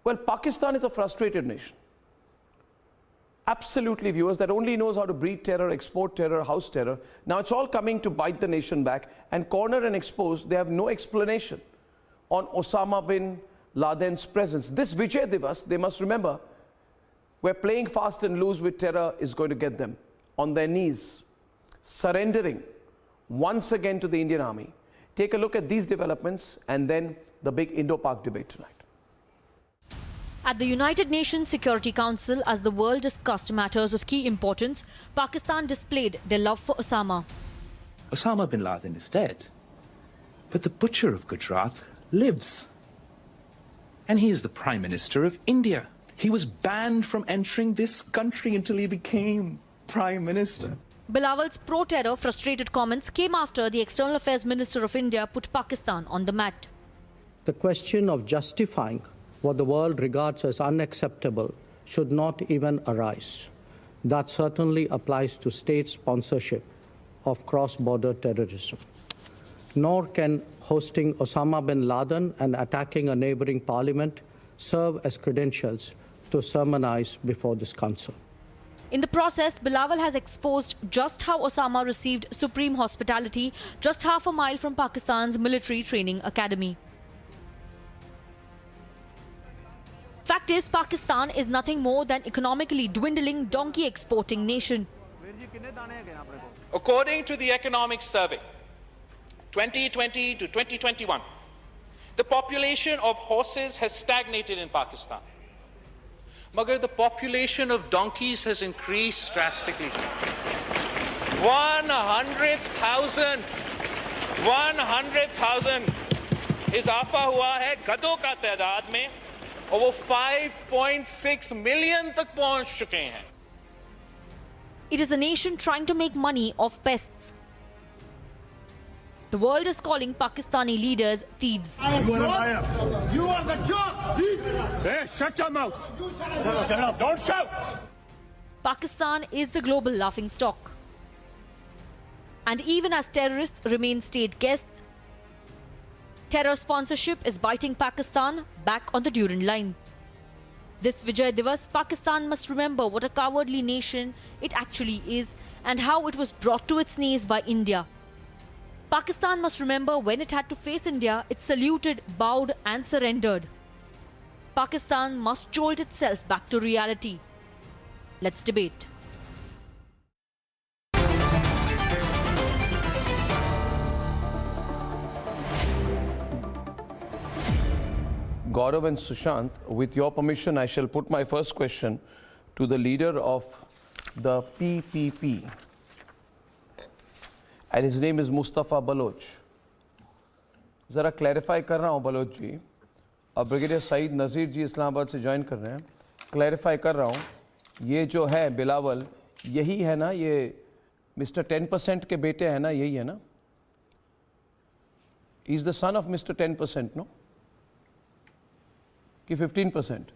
Well, Pakistan is a frustrated nation. Absolutely, viewers, that only knows how to breed terror, export terror, house terror. Now it's all coming to bite the nation back and corner and expose. They have no explanation on Osama bin Laden's presence. This Vijay Divas, they must remember, where playing fast and loose with terror is going to get them on their knees, surrendering once again to the Indian Army. Take a look at these developments and then the big Indo-Pak debate tonight. At the United Nations Security Council, as the world discussed matters of key importance, Pakistan displayed their love for Osama. Osama bin Laden is dead, but the butcher of Gujarat lives. And he is the Prime Minister of India. He was banned from entering this country until he became Prime Minister. Bilawal's pro-terror, frustrated comments came after the External Affairs Minister of India put Pakistan on the mat. The question of justifying what the world regards as unacceptable should not even arise. That certainly applies to state sponsorship of cross-border terrorism. Nor can hosting Osama bin Laden and attacking a neighboring parliament serve as credentials to sermonize before this council. In the process, Bilawal has exposed just how Osama received supreme hospitality just half a mile from Pakistan's military training academy. Fact is, Pakistan is nothing more than economically dwindling donkey exporting nation. According to the Economic Survey, 2020 to 2021, the population of horses has stagnated in Pakistan. Magar the population of donkeys has increased drastically. 100,000 इजाफा हुआ है गधों का तादाद में और वो 5.6 million तक पहुंच चुके हैं. It is a nation trying to make money off pests. The world is calling Pakistani leaders thieves. You are a liar. You are the joke. Hey, shut your mouth. No, don't shout. Pakistan is the global laughingstock. And even as terrorists remain state guests, terror sponsorship is biting Pakistan back on the Durand line. This Vijay Divas, Pakistan must remember what a cowardly nation it actually is and how it was brought to its knees by India. Pakistan must remember when it had to face India, it saluted, bowed and surrendered. Pakistan must jolt itself back to reality. Let's debate. Gaurav and Sushant, with your permission, I shall put my first question to the leader of the PPP. And his name is Mustafa Baloch. ज़रा clarify कर रहा हूँ Bloch जी. अब brigadier Saeed नज़ीर जी इस्लामाबाद से join कर रहे हैं. Clarify कर रहा हूँ, ये जो है बिलावल, यही है ना, ये मिस्टर 10% के बेटे हैं ना, यही है ना? He is the son of Mr. 10%, no? कि 15%?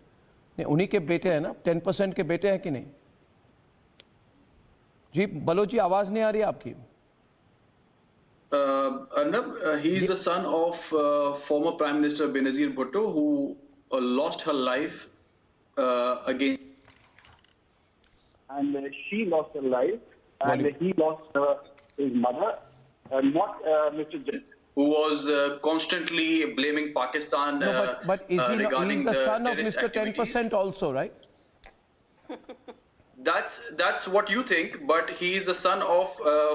नहीं, उन्हीं के बेटे हैं ना, 10% के बेटे हैं कि नहीं? जी बलोच जी, आवाज़ नहीं आ रही आपकी. Arnab, he is the son of former Prime Minister Benazir Bhutto, who lost her life again. And she lost her life, and he lost his mother, not Mr. Who was constantly blaming Pakistan but is he regarding the son of terrorist Mr. activities. 10% also, right? That's what you think, but he is the son of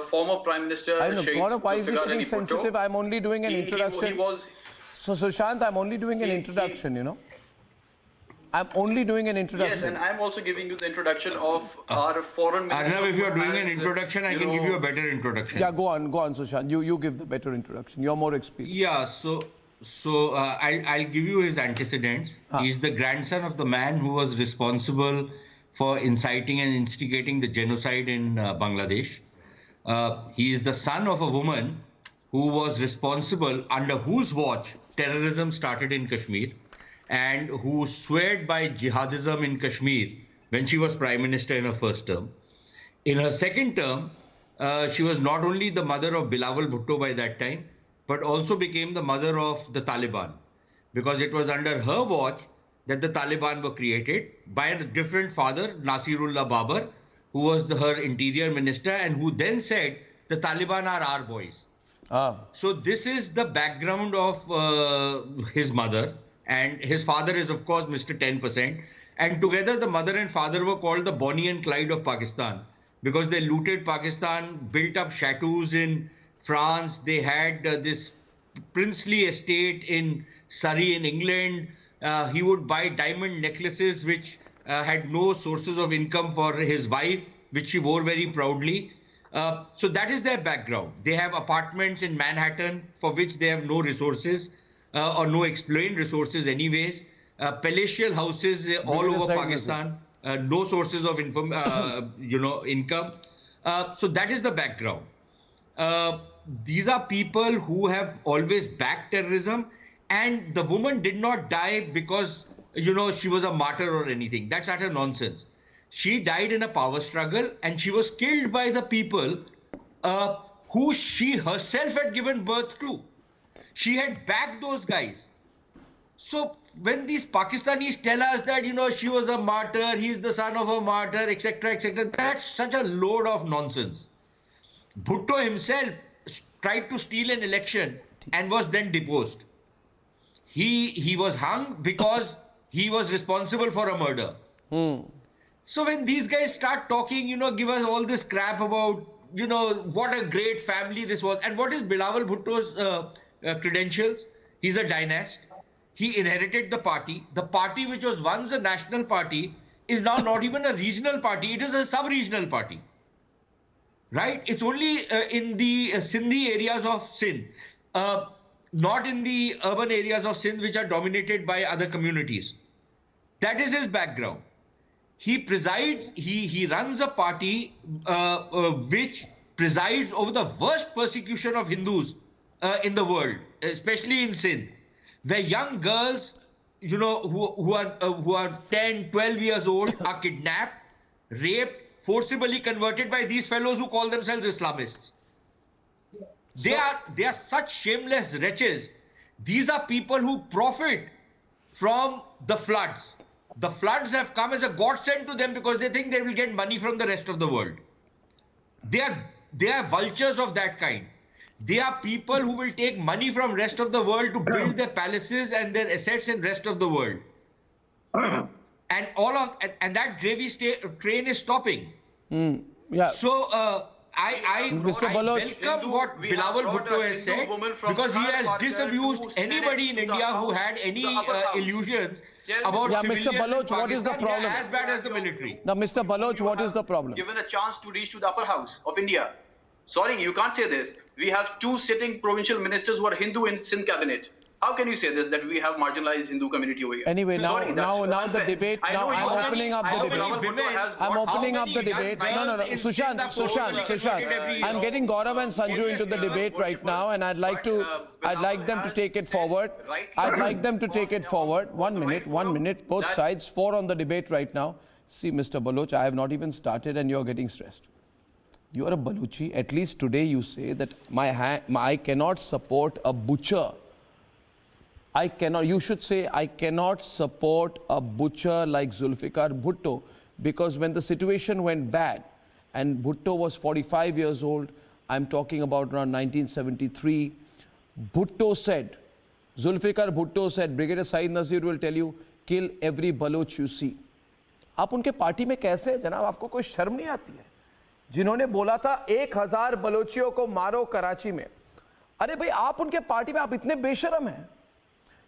former Prime Minister. I know. Gaurav, why is he getting sensitive? I'm only doing an introduction. So Sushant, I'm only doing an introduction, you know. I'm only doing an introduction. Yes, and I'm also giving you the introduction of our foreign minister. Arnab, if you're doing an introduction, I can give you a better introduction. Yeah, go on, Sushant. You give the better introduction. You're more experienced. Yeah, so I'll give you his antecedents. He's the grandson of the man who was responsible for inciting and instigating the genocide in Bangladesh. He is the son of a woman who was responsible, under whose watch terrorism started in Kashmir, and who swayed by jihadism in Kashmir when she was Prime Minister in her first term. In her second term, she was not only the mother of Bilawal Bhutto by that time, but also became the mother of the Taliban, because it was under her watch that the Taliban were created by a different father, Nasirullah Babar, who was her interior minister, and who then said, the Taliban are our boys. So this is the background of his mother, and his father is, of course, Mr. 10%. And together, the mother and father were called the Bonnie and Clyde of Pakistan, because they looted Pakistan, built up chateaux in France. They had this princely estate in Surrey in England. He would buy diamond necklaces which had no sources of income for his wife, which she wore very proudly. So that is their background. They have apartments in Manhattan for which they have no resources or no explained resources anyways. Palatial houses all over Pakistan, no sources of income. So that is the background. These are people who have always backed terrorism, and the woman did not die because, she was a martyr or anything. That's utter nonsense. She died in a power struggle, and she was killed by the people who she herself had given birth to. She had backed those guys. So when these Pakistanis tell us that, she was a martyr, he's the son of a martyr, etc., that's such a load of nonsense. Bhutto himself tried to steal an election and was then deposed. He was hung because he was responsible for a murder. So when these guys start talking, give us all this crap about, what a great family this was. And what is Bilawal Bhutto's credentials? He's a dynast. He inherited the party. The party which was once a national party is now not even a regional party. It is a sub-regional party. Right? It's only in the Sindhi areas of Sindh. Not in the urban areas of Sindh, which are dominated by other communities. That is his background. He presides, he runs a party which presides over the worst persecution of Hindus in the world, especially in Sindh, where young girls, who are 10, 12 years old are kidnapped, raped, forcibly converted by these fellows who call themselves Islamists. They are such shameless wretches. These are people who profit from the floods. The floods have come as a godsend to them because they think they will get money from the rest of the world. They are vultures of that kind. They are people who will take money from rest of the world to build their palaces and their assets in rest of the world. And that gravy train is stopping. Yeah. So I welcome what Bilawal Bhutto has said, because he has disabused anybody in India who had any illusions about civilians Mr. Baloch, in Pakistan. what is the problem? They are as bad as the military. Now, Mr. Baloch, what is the problem? Given a chance to reach to the upper house of India. Sorry, you can't say this. We have 2 sitting provincial ministers who are Hindu in Sindh cabinet. How can you say this, that we have marginalized Hindu community over here? Anyway, now the debate, now I'm opening up the debate. I'm opening up the debate. No. Sushant. I'm getting Gaurav and Sanju into the debate right now, and I'd like them to take it forward. I'd like them to take it forward. 1 minute, both sides, 4 on the debate right now. See, Mr. Baloch, I have not even started and you're getting stressed. You are a Baluchi. At least today you say that I cannot support a butcher. You should say, I cannot support a butcher like Zulfikar Bhutto, because when the situation went bad and Bhutto was 45 years old, I'm talking about around 1973, Zulfikar Bhutto said, Brigadier Saeed Nazir will tell you, kill every Baloch you see. आप उनके party में कैसे हैं जनाब, आपको कोई शर्म नहीं आती है? जिन्होंने बोला था 1000 बलोचियों को मारो कराची में, अरे भाई आप उनके पार्टी में आप इतने बेशरम हैं.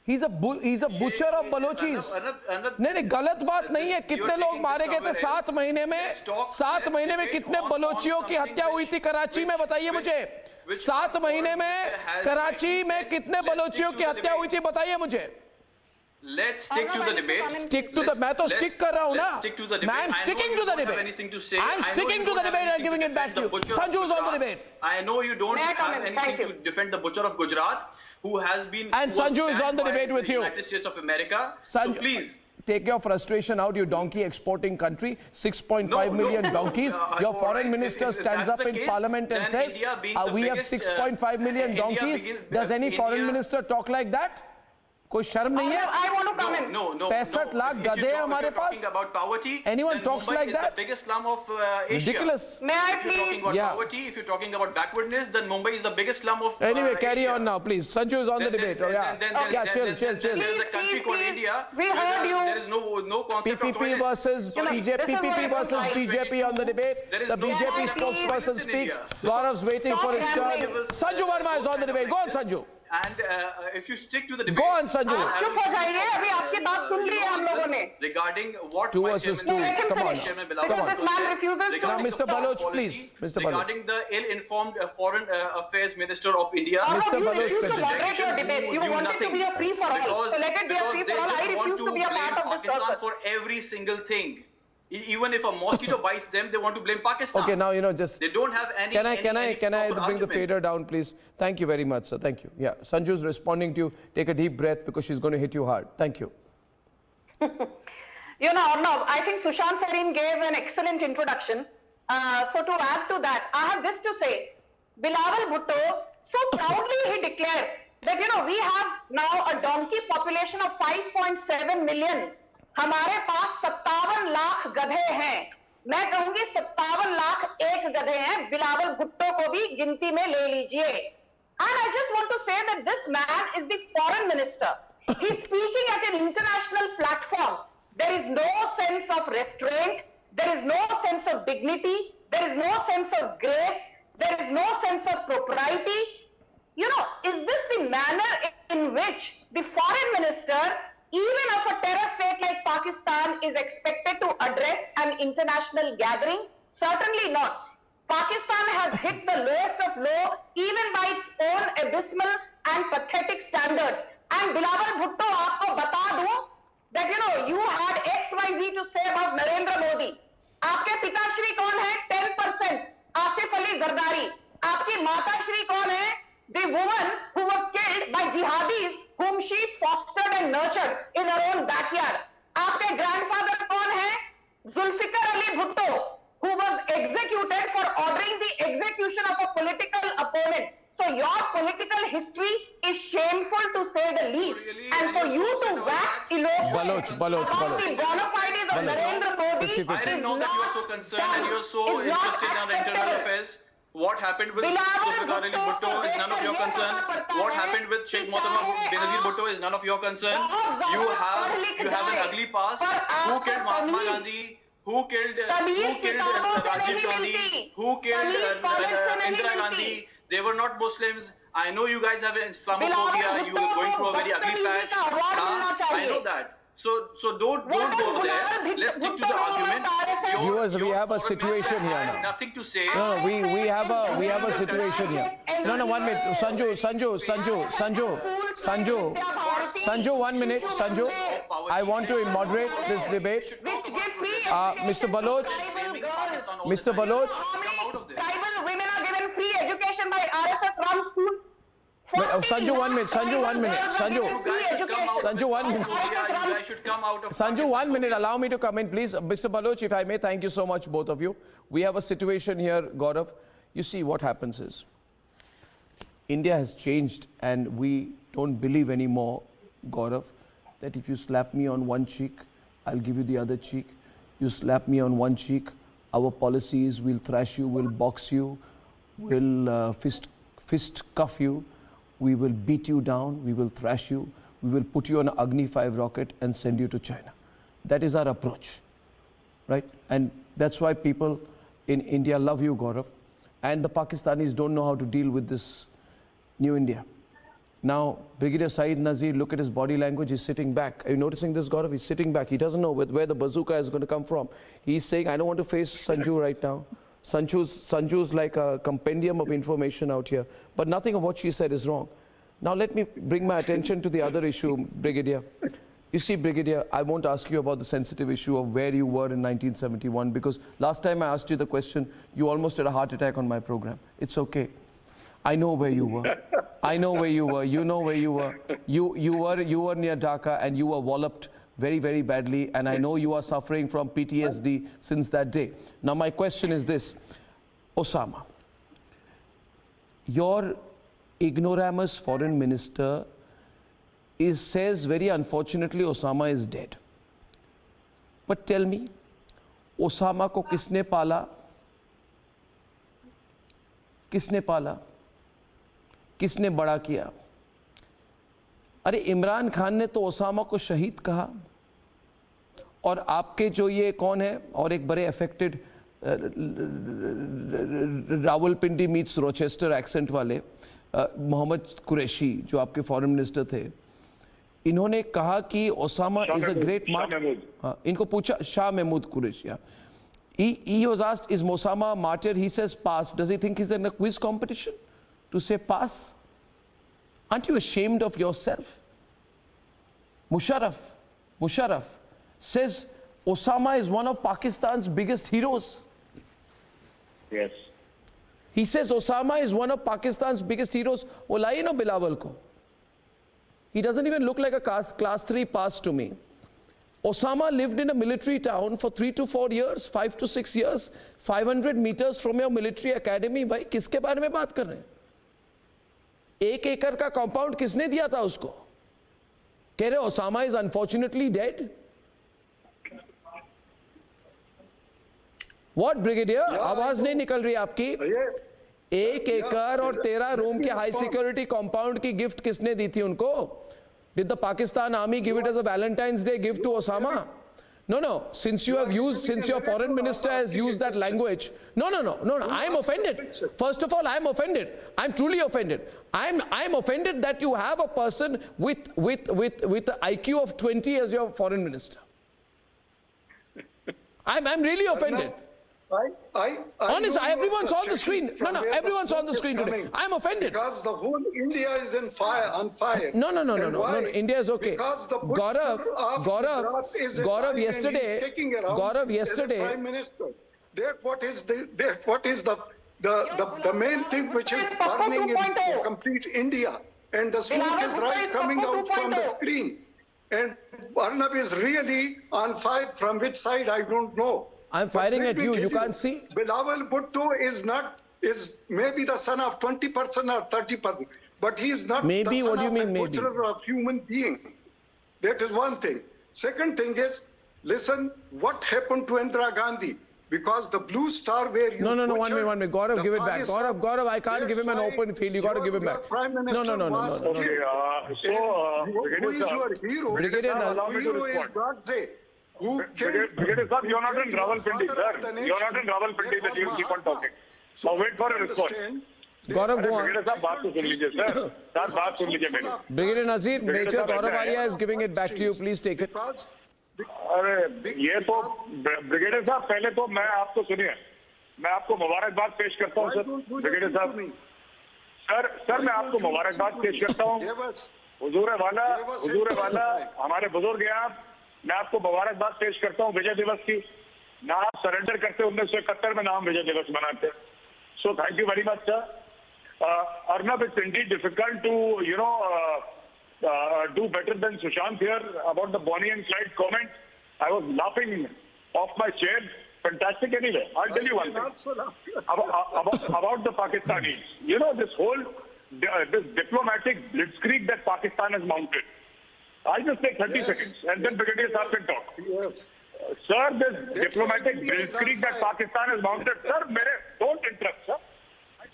He's a butcher of Balochis. नहीं, गलत बात नहीं है. कितने लोग मारे गए थे 7 महीने में कितने बलोचियों की हत्या हुई थी कराची में, बताइए मुझे. 7 महीने में कराची में कितने बलोचियों की हत्या हुई थी, बताइए मुझे. Let's stick to the debate. मैं तो stick कर रहा हूँ ना. I'm sticking to the debate. I'm sticking to the debate and giving it back to you. Sanju is on the debate. I know you don't have anything to defend the butcher of Gujarat, who has been. And Sanju is on the debate with you. United States of America. Sanju, so please. Take your frustration out, you donkey exporting country. 6.5 million donkeys. Your foreign minister stands up in parliament and says, we have 6.5 million donkeys. Does any foreign minister talk like that? कोई शर्म नहीं है? I want to come in. No. 65 lakh गधे हैं हमारे पास. Talking about poverty. Anyone then talks Mumbai like is that? the biggest slum of Asia. Ridiculous. May I If you're talking please? about Yeah. poverty, if you're talking about backwardness, then Mumbai is the biggest slum of Anyway, carry Asia. on now, please. Sanju is on the debate. Chill. There is a country called Please. India. We where heard you. There is no concept of PPP toilets. versus So, BJP, this is what PPP I versus would like. BJP on the debate. There is The no BJP toilets spokesperson in speaks. India. Gaurav's waiting for his Stop turn. rambling. Sanju Verma is on the debate. Go on, Sanju. And if you stick to the debate, Go on, Sanju. आप चुप हो जाइए, अभी आपकी बात सुन ली है हम लोगों ने. regarding what 2 my versus chairman 2. Let him Come on. finish. Chairman Because Bilal this Bhutto man said refuses to regarding Now, Mr. the Baloch, policy, please. Mr. Baloch. Regarding the ill-informed foreign affairs minister of India. Mr. You Baloch, refuse to continue. moderate your debates. You do want it to nothing. be a free for all. So let it be a free for all. I refuse to be a part of this Pakistan circus. for every single thing. Even if a mosquito bites them, they want to blame Pakistan. Okay, now, just... They don't have any. Can I proper bring the argument. fader down, please? Thank you very much, sir. Thank you. Yeah, Sanju's responding to you. Take a deep breath because she's going to hit you hard. Thank you. Arnab, I think Sushant Sareen gave an excellent introduction. So to add to that, I have this to say. Bilawal Bhutto, so proudly he declares that, we have now a donkey population of 5.7 million. हमारे पास 57 लाख गधे हैं. मैं कहूंगी 57 लाख एक गधे हैं. बिलावल भुट्टो को भी गिनती में ले लीजिए. And I just want to say that this man is the foreign minister. He's speaking at an international platform. There is no sense of restraint. There is no sense of dignity. There is no sense of grace. There is no sense of propriety. Is this the manner in which the foreign minister, even of a terror state like Pakistan, is expected to address an international gathering? Certainly not. Pakistan has hit the lowest of low, even by its own abysmal and pathetic standards. And Bilawal Bhutto, aapko bata do that you had XYZ to say about Narendra Modi. आपके पिताश्री कौन है? 10%. आसिफ अली जरदारी. आपकी माताश्री कौन है? The woman who was killed by jihadis whom she fostered and nurtured in her own backyard. आपके grandfather कौन है? Zulfikar Ali Bhutto, who was executed for ordering the execution of a political opponent. So your political history is shameful to say the least. And for you to wax eloquent about the bona fides of Narendra Modi I didn't know that you are so concerned and you are so interested in our internal affairs. What happened with Zulfikar Ali Bhutto is none of your concern. What happened with Sheikh Mohammad Benazir Bhutto is none of your concern. You have an ugly past. Who killed Mahatma Gandhi? Who killed Rajiv Gandhi? Who killed Indira Gandhi? They were not Muslims. I know you guys have Islamophobia. You are going through a very ugly patch. I know that. So don't go there. Let's stick to the argument. Viewers, we have a situation here now. Nothing to say. No, we have a situation here. No, 1 minute. Sanju, 1 minute. Sanju, I want to moderate this debate. Mr. Baloch. Tribal women are given free education by RSS run schools. Sanju, 1 minute. Sanju, 1 minute. Sanju, 1 minute. Sanju, 1 minute. Allow me to come in, please. Mr. Baloch, if I may, thank you so much, both of you. We have a situation here, Gaurav. You see, what happens is, India has changed and we don't believe anymore, Gaurav, that if you slap me on one cheek, I'll give you the other cheek. You slap me on one cheek, our policies will thrash you, will box you, will fist cuff you. We will beat you down, we will thrash you, we will put you on an Agni 5 rocket and send you to China. That is our approach, right? And that's why people in India love you, Gaurav. And the Pakistanis don't know how to deal with this new India. Now, Brigadier Saeed Nazir, look at his body language, he's sitting back. Are you noticing this, Gaurav? He's sitting back. He doesn't know where the bazooka is going to come from. He's saying, I don't want to face Sanju right now. Sanju's like a compendium of information out here, but nothing of what she said is wrong. Now let me bring my attention to the other issue, Brigadier. You see, Brigadier, I won't ask you about the sensitive issue of where you were in 1971, because last time I asked you the question, you almost had a heart attack on my program. It's okay. I know where you were. I know where you were. You know where you were. You were near Dhaka and you were walloped very, very badly, and I know you are suffering from PTSD since that day. Now my question is this, Osama, your ignoramus foreign minister says very unfortunately Osama is dead. But tell me, Osama को किसने पाला? किसने पाला? किसने बड़ा किया? अरे इमरान खान ने तो ओसामा को शहीद कहा, और आपके जो ये कौन है और एक बड़े affected Rawalpindi meets Rochester accent वाले मोहम्मद कुरैशी जो आपके फॉरेन मिनिस्टर थे, इन्होंने कहा कि Osama is a great martyr. इनको पूछा, Shah Mahmood Qureshi. He was asked, is Osama a martyr? He says pass. Does he think he's in a quiz competition to say pass? Aren't you ashamed of yourself? Musharraf says Osama is one of Pakistan's biggest heroes. Yes. He says Osama is one of Pakistan's biggest heroes. वो लाइए ना बिलावल को. He doesn't even look like a class 3 pass to me. Osama lived in a military town for 3 to 4 years, 5 to 6 years, 500 meters from your military academy. भाई किसके बारे में बात कर रहे हैं? 1 एकड़ का कंपाउंड किसने दिया था उसको? कह रहे Osama is unfortunately dead? What, Brigadier? आवाज नहीं निकल रही आपकी. 1 एकड़ और 13 रूम के हाई सिक्योरिटी कंपाउंड की गिफ्ट किसने दी थी उनको? Did the Pakistan army give it as a Valentine's Day gift to Osama? No. Since you have used, since your foreign minister has used that language, no. I am offended. First of all, I am offended. I am truly offended. I am offended that you have a person with the IQ of 20 as your foreign minister. I'm really offended. Honest, everyone's on the screen. No, everyone's on the screen today. I'm offended. Because the whole India is on fire. No. India is okay. Because the Gaurav yesterday. Prime Minister. What is the main thing which is burning in complete India, and the smoke is right coming out from the screen. And Arnab is really on fire. From which side I don't know. I'm firing at you. You can't see. Bilawal Bhutto is maybe the son of 20% or 30%, but he is not maybe, the son what do you mean, of a butcher of human being. That is one thing. Second thing is, listen, what happened to Indira Gandhi? Because the blue star where you No, one minute. Gaurav, give it back. Gaurav, I can't give him an open field. You got to give it back. No. Okay, who is your hero? Brigadier, allow me to respond. Brigadier Sir, you're not in Rawalpindi, sir. You're not in Rawalpindi that you keep on talking. Now wait for a response. Gaurav, go on. Brigadier Sir, baat to sun lijiye, sir. Sir, baat sun lijiye meri. Brigadier Nazir, Major Gaurav Arya is giving it back to you. Please take it. अरे ये तो brigadier साहब, पहले तो मैं आपको सुनिए, मैं आपको मुबारकबाद पेश करता हूँ सर. ब्रिगेडियर साहब, सर मैं आपको मुबारकबाद पेश करता हूँ. हुजूर वाला हमारे बुजुर्ग हैं आप. मैं आपको मुबारकबाद पेश करता हूँ विजय दिवस की. ना आप सरेंडर करते 1971 में, ना हम विजय दिवस मनाते. So thank you very much sir. Arnab, it's indeed difficult to do better than Sushant here about the Bonnie and Clyde comment. I was laughing off my chair. Fantastic anyway. I'll tell you one thing about the Pakistanis. This whole this diplomatic blitzkrieg that Pakistan has mounted. I'll just take 30 seconds and then Brigadier Saab can talk. Yes. Sir, this diplomatic blitzkrieg that Pakistan has mounted. Sir, don't interrupt, sir.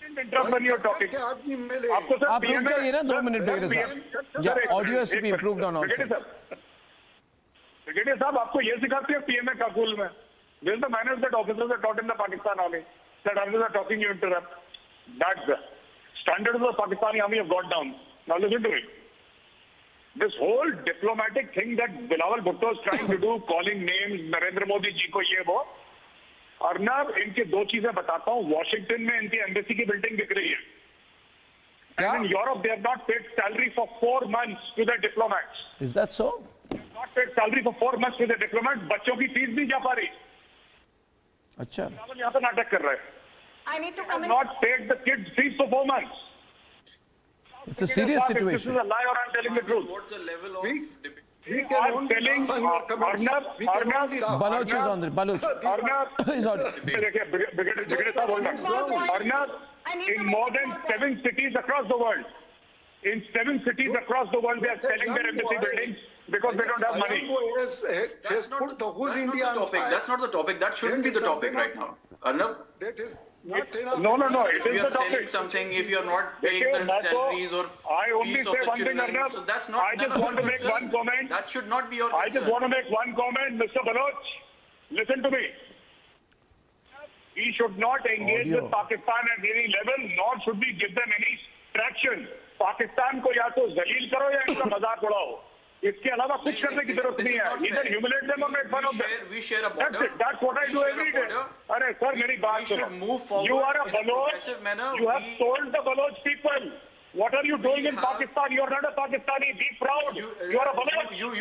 Interrupt when you're talking. आपको sir आप रुक जाइए ना 2 minute brigadier साहब. Yeah, audio has to be improved on also. Brigadier साहब, आपको ये सिखाते हैं पीएमए का स्कूल में. This is the manners that officers are taught in the Pakistan army. That officers are talking, you interrupt. That's the standards of the Pakistani army have got down. Now listen to me. This whole diplomatic thing that Bilawal Bhutto is trying to do, calling names, Narendra Modi ji ko ye wo. Arnab, इनके 2 चीजें बताता हूँ. Washington में इनकी embassy की building दिख रही है. And in Europe, they have not paid salary for 4 months to their diplomats. Is that so? They have not paid salary for 4 months to their diplomats. बच्चों की फीस नहीं जा पा रही. अच्छा. यहाँ पे नाटक कर रहे हैं. I need to come in. Not paid the kids' fees for 4 months. It's a serious situation. This is a lie or I'm telling the truth. What's the level of debate? We can telling Arnab, Baloch is on the Baloch. Arnab is on. Arnab, in more than 7 cities across the world, In 7 cities across the world, they are selling their embassy buildings because they don't have money. Has put the whole India on fire. That's not the topic. That shouldn't be the topic right now. Arnab? That is not enough. No, it If you is are the selling topic. something, if you are not paying देखिए, the मैं तो- salaries or I only fees of say the one thing, children, Arnab. so that's not. I just none of want to your make concern. one comment. That should not be your I concern. just want to make one comment, Mr. Baloch. Listen to me. We should not engage Audio. with Pakistan at any level, nor should we give them any traction. Pakistan को या तो जलील करो या इनका मजाक उड़ाओ. इसके अलावा कुछ करने की जरूरत नहीं है. Either humiliate them or make fun of them. We share a That's border. it. That's what I We do share a every day. border. अरे सर मेरी बात We should सुनो. move forward You are a in a Baloch. progressive manner. You have told the Baloch people. What are you doing in have- Pakistan? You are not a Pakistani. Be proud. You are a Baloch. You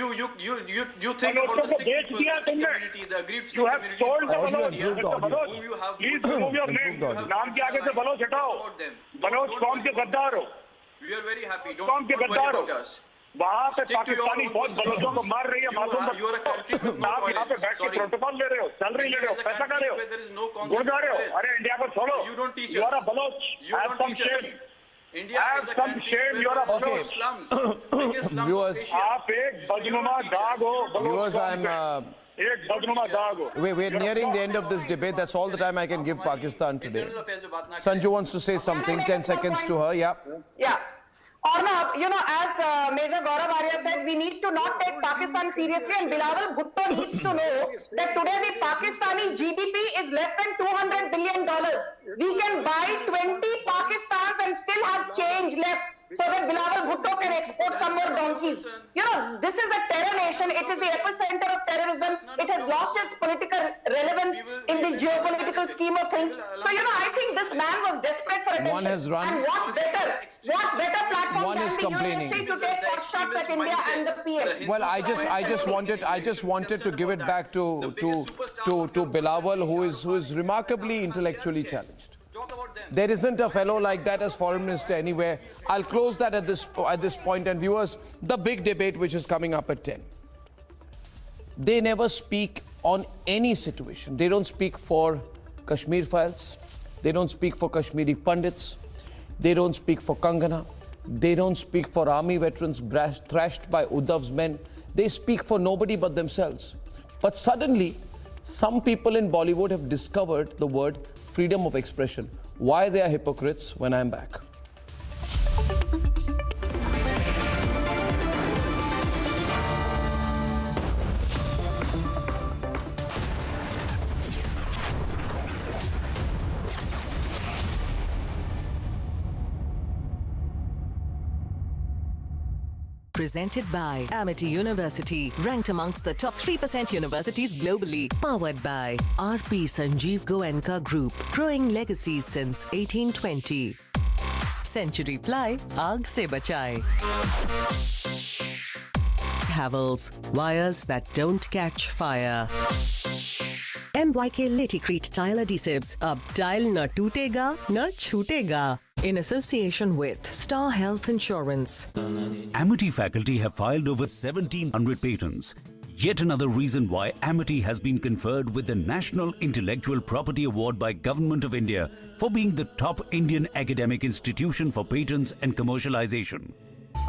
think about Balochon the को Sikh बेच people, दिया the Sikh तुमने. community, the aggrieved Sikh You have community. told the Audio, Baloch. improved Mr. audio. Baloch, Whom you have please remove your name. Improved audio. नाम के आगे से Bloch हटाओ. about them. Bloch Don't कौम worry के about गद्दार हो. We are very happy. कौम Don't के worry गद्दार हो. about us. वहाँ पे Stick to your Pakistani own फौज business. बलोचों को मार रही है. मासूम You are a country with no आप यहाँ पे toilets. बैठ के Sorry. प्रोटोकॉल ले रहे हो, सैलरी ले रहे हो, India is a पैसा खा country रहे हो, where there is no concept गुड़ गा of रहे हो. toilets. अरे इंडिया को छोड़ो. You don't teach You us. are a Baloch. You Have don't some teach us. shame. India Have is a some country shame. where You are a there is no Baloch. slums. Biggest slums Viewers, of Asia. आप एक बदनुमा दाग हो. Bloch Viewers, कौम I'm. के. एक बदनुमा दाग हो. We're nearing the end of this debate. That's all the time I can give Pakistan today. Internal affairs पे बात ना Sanju wants to say something. 10 seconds to her. Yeah. Yeah. Arnab, as Major Gaurav Arya said, we need to not take Pakistan seriously, and Bilawal Bhutto needs to know that today the Pakistani GDP is less than $200 billion. We can buy 20 Pakistans and still have change left, so that Bilawal Bhutto can export some more donkeys. This is a terror nation. It is the epicenter of terrorism. It has lost its political relevance in the geopolitical scheme of things. So, I think this man was desperate for attention. One has run. And what better platform One is than the complaining. UNSC to take pot shots at India and the PM? Well, I just wanted to give it back to Bilawal, who is remarkably intellectually challenged. There isn't a fellow like that as foreign minister anywhere. I'll close that at this point. And viewers, the big debate which is coming up at 10. They never speak on any situation. They don't speak for Kashmir files. They don't speak for Kashmiri Pandits. They don't speak for Kangana. They don't speak for army veterans thrashed by Uddhav's men. They speak for nobody but themselves. But suddenly, some people in Bollywood have discovered the word freedom of expression. Why they are hypocrites when I'm back. Presented by Amity University, ranked amongst the top 3% universities globally. Powered by RP Sanjeev Goenka Group, growing legacies since 1820. Century Ply, Aag se bachai. Havells, wires that don't catch fire. MYK Laticrete Tile Adhesives, ab tile na tootega, na chhootega. In association with Star Health Insurance. Amity faculty have filed over 1,700 patents. Yet another reason why Amity has been conferred with the National Intellectual Property Award by Government of India for being the top Indian academic institution for patents and commercialization.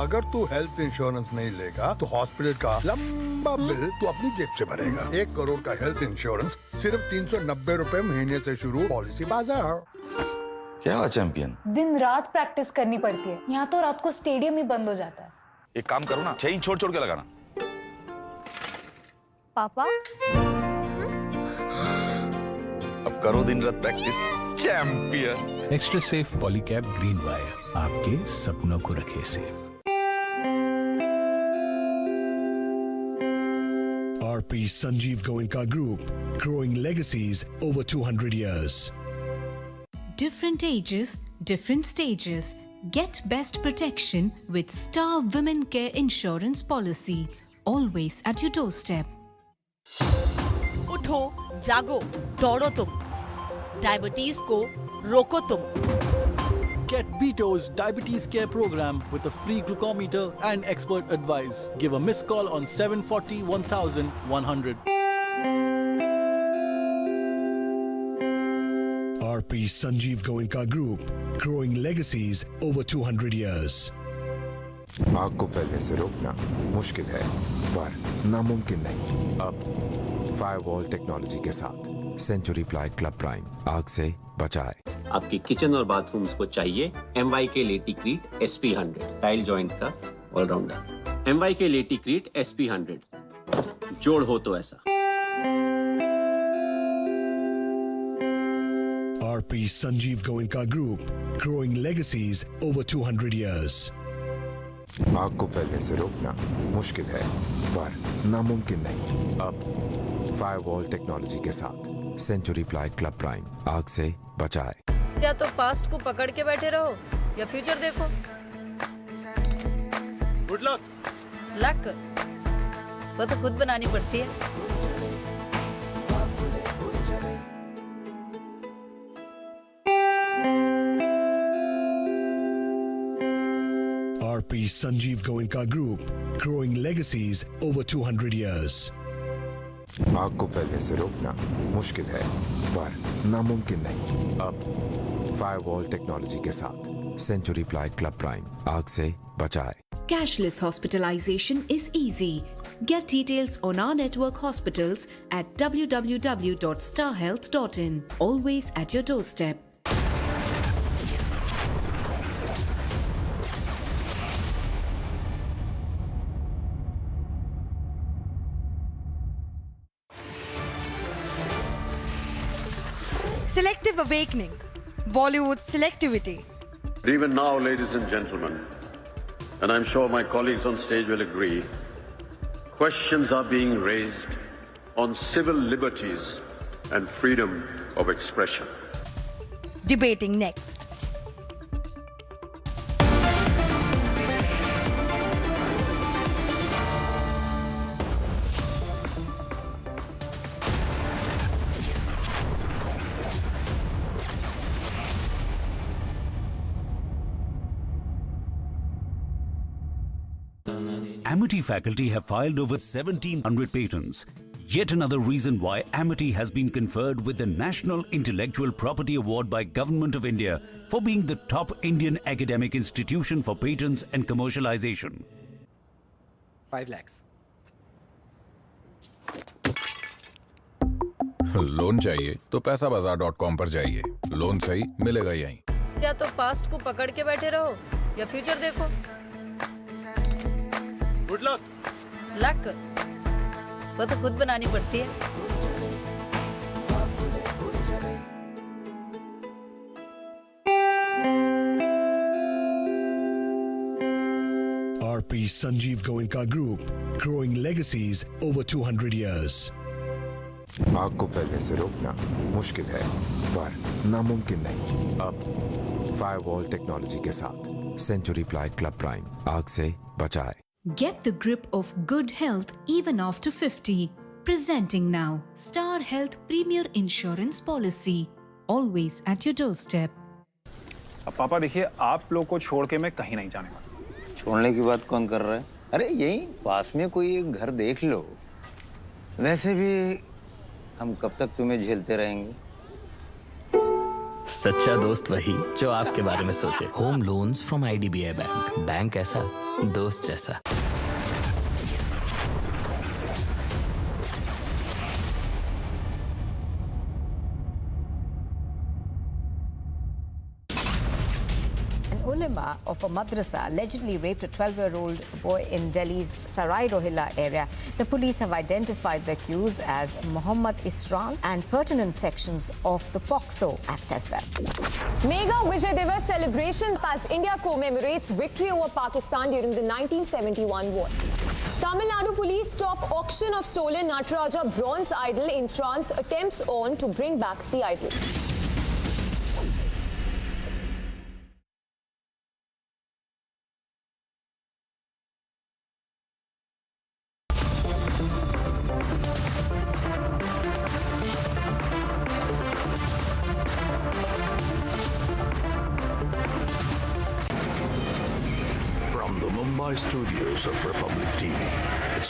अगर तू health insurance नहीं लेगा तो hospital का लंबा bill तू अपनी जेब से भरेगा। 1 करोड़ का हेल्थ इंश्योरेंस सिर्फ 390 रुपए महीने से शुरू। पॉलिसी बाजार। क्या हुआ चैंपियन? दिन रात प्रैक्टिस करनी पड़ती है। यहाँ तो रात को स्टेडियम ही बंद हो जाता है। एक काम करो ना, चेन छोड़ छोड़ के लगाना। पापा? अब करो दिन रात practice. Champion. Extra safe Polycab green wire आपके सपनों को रखे safe. RP Sanjeev Goenka Group, growing legacies over 200 years. Different ages, different stages. Get best protection with Star Women Care Insurance Policy. Always at your doorstep. उठो, जागो, दौड़ो तुम. Diabetes को रोको तुम. Get Bhutto's Diabetes Care Program with a free glucometer and expert advice. Give a missed call on 740 1100. RP Sanjeev Goenka Group, growing legacies over 200 years. आग को फैलने से रोकना मुश्किल है पर नामुमकिन नहीं। अब फायरवॉल टेक्नोलॉजी के साथ सेंचुरी प्लाई क्लब प्राइम आग से बचाए। आपकी किचन और बाथरूम्स को चाहिए MYK लेटीक्रीट SP100 टाइल जॉइंट का ऑलराउंडर। MYK लेटीक्रीट SP100 जोड़ हो तो ऐसा। RP Sanjeev Goenka Group, growing legacies over 200 years. आग को फैलने से रोकना मुश्किल है पर नामुमकिन नहीं। अब फायरवॉल टेक्नोलॉजी के साथ सेंचुरी प्लाई क्लब प्राइम आग से बचाए। या तो पास्ट को पकड़ के बैठे रहो या फ्यूचर देखो। Good luck. लक वो तो खुद बनानी पड़ती है। RP Sanjeev Goenka Group, growing legacies over 200 years. आग को फैलने से रोकना मुश्किल है पर नामुमकिन नहीं। अब फायरवॉल टेक्नोलॉजी के साथ सेंचुरी प्लाई क्लब प्राइम आग से बचाए। Cashless hospitalization is easy. Get details on our network hospitals at www.starhealth.in. Always at your doorstep. Selective awakening, Bollywood selectivity. Even now, ladies and gentlemen, and I'm sure my colleagues on stage will agree, questions are being raised on civil liberties and freedom of expression. Debating next. Amity faculty have filed over 1,700 patents. Yet another reason why Amity has been conferred with the National Intellectual Property Award by Government of India for being the top Indian academic institution for patents and commercialization. 5 lakhs. Loan चाहिए तो पैसाबाजार.com पर जाइए। Loan सही मिलेगा यहीं। या तो past को पकड़ के बैठे रहो या फ्यूचर देखो। Good luck. लक वो तो खुद बनानी पड़ती है। RP Sanjeev Goenka Group, growing legacies over 200 years. आग को फैलने से रोकना मुश्किल है पर नामुमकिन नहीं। अब फायरवॉल टेक्नोलॉजी के साथ सेंचुरी प्लाई क्लब प्राइम आग से बचाए। Get the grip of good health even after 50. Presenting now Star Health Premier Insurance Policy. Always at your doorstep. अब पापा देखिए, आप लोग को छोड़ के मैं कहीं नहीं जाने वाला। छोड़ने की बात कौन कर रहा है? अरे यहीं पास में कोई एक घर देख लो। वैसे भी हम कब तक तुम्हें झेलते रहेंगे? सच्चा दोस्त वही जो आपके बारे में सोचे। Home loans from IDBI bank. Bank ऐसा, दोस्त जैसा। Ulama of a madrasa allegedly raped a 12-year-old boy in Delhi's Sarai Rohilla area. The police have identified the accused as Mohammad Isran and pertinent sections of the POCSO Act as well. Mega Vijay Diwas celebration as India commemorates victory over Pakistan during the 1971 war. Tamil Nadu police stop auction of stolen Nataraja bronze idol in France. Attempts on to bring back the idol. From the Mumbai studios of Republic TV.